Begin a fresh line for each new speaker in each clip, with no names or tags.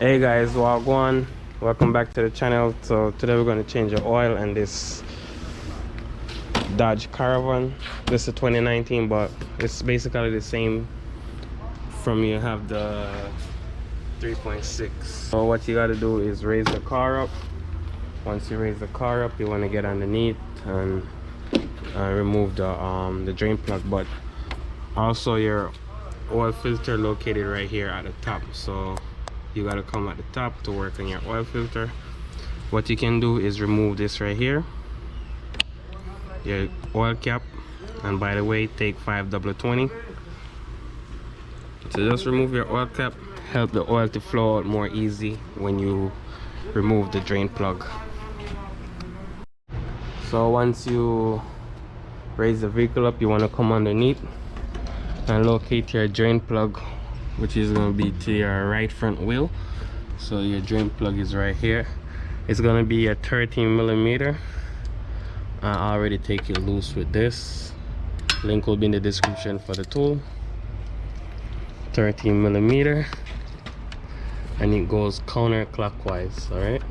Hey guys, wagwan, welcome back to the channel. So today we're going to change the oil in this Dodge Caravan. This is 2019, but it's basically the same from you have the 3.6. So what you got to do is raise the car up. Once you raise the car up, you want to get underneath and remove the drain plug, but also your oil filter located right here at the top. So you got to come at the top to work on your oil filter. What you can do is remove this right here, your oil cap, and by the way, take 5W20. So just remove your oil cap, help the oil to flow out more easy when you remove the drain plug. So once you raise the vehicle up, you want to come underneath and locate your drain plug, which is going to be to your right front wheel. So your drain plug is right here. It's going to be a 13mm. I already take it loose with this. Link will be in the description for the tool. 13mm, and it goes counterclockwise. All right.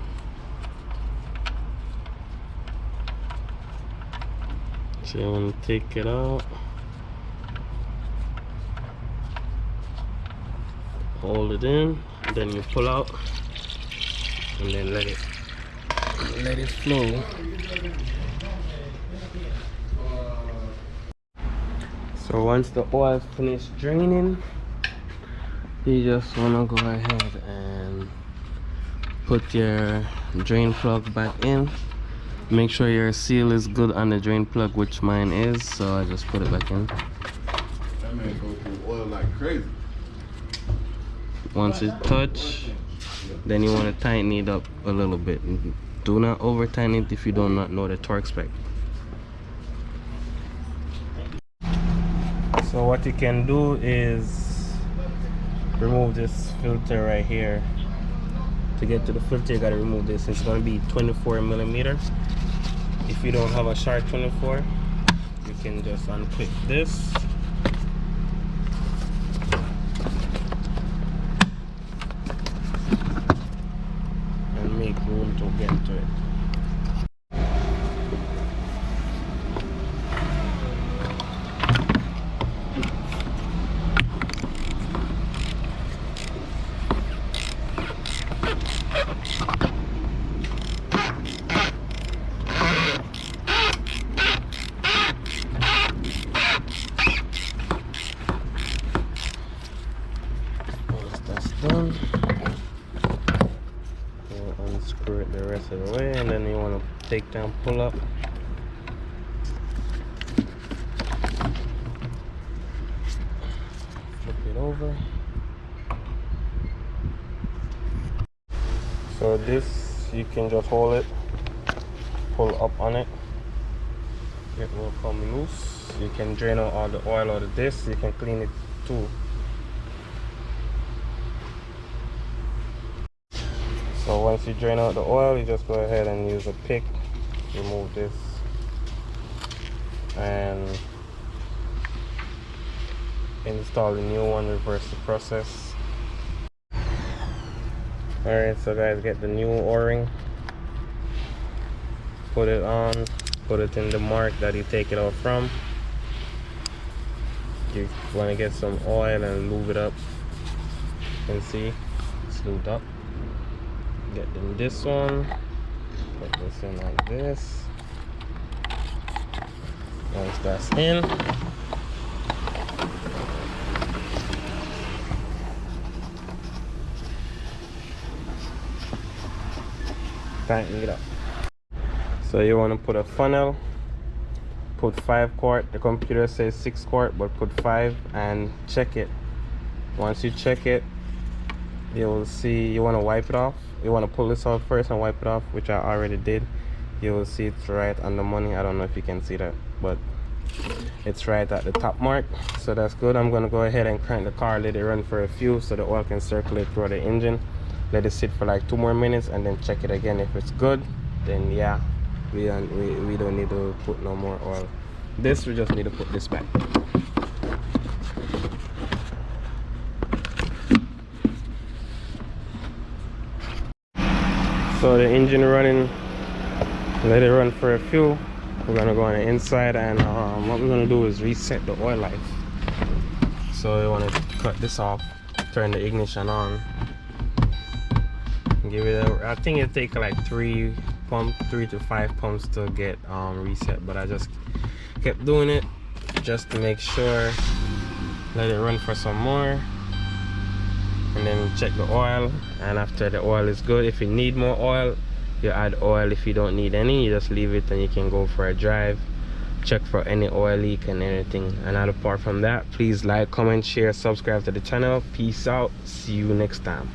So you want to take it out, hold it in, then you pull out, and then let it flow. So once the oil is finished draining, you just want to go ahead and put your drain plug back in. Make sure your seal is good on the drain plug, which mine is, so I just put it back in.
That man go through oil like crazy.
Once it touch, then you want to tighten it up a little bit. Do not over tighten it if you do not know the torque spec. So what you can do is remove this filter right here. To get to the filter, you gotta remove this. It's gonna be 24mm. If you don't have a sharp 24, you can just unclip this. And make room to get to it. Done. You'll unscrew it the rest of the way, and then you want to take down, pull up, flip it over. So this, you can just hold it, pull up on it, it will come loose. You can drain out all the oil out of this. You can clean it too. So once you drain out the oil, you just go ahead and use a pick, remove this, and install the new one, reverse the process. Alright, so guys, get the new O-ring, put it on, put it in the mark that you take it out from. You want to get some oil and lube it up. You can see it's lubed up. Get in this one, put this in like this. Once that's in, tighten it up. So you want to put a funnel, put 5 quart. The computer says 6 quart, but put 5 and check it. Once you check it, you will see you want to wipe it off. You want to pull this out first and wipe it off, which I already did. You will see it's right on the money. I don't know if you can see that, but it's right at the top mark, so that's good. I'm going to go ahead and crank the car, let it run for a few so the oil can circulate through the engine. Let it sit for like 2 more minutes and then check it again. If it's good, then yeah, we don't need to put no more oil. This, we just need to put this back. So the engine running, let it run for a few. We're gonna go on the inside, and what we're gonna do is reset the oil life. So we want to cut this off, turn the ignition on, give it a, I think it take like 3 to 5 pumps to get reset, but I just kept doing it just to make sure. Let it run for some more, and then check the oil. And after the oil is good, if you need more oil, you add oil. If you don't need any, you just leave it and you can go for a drive, check for any oil leak and anything. And apart from that, please like, comment, share, subscribe to the channel. Peace out, see you next time.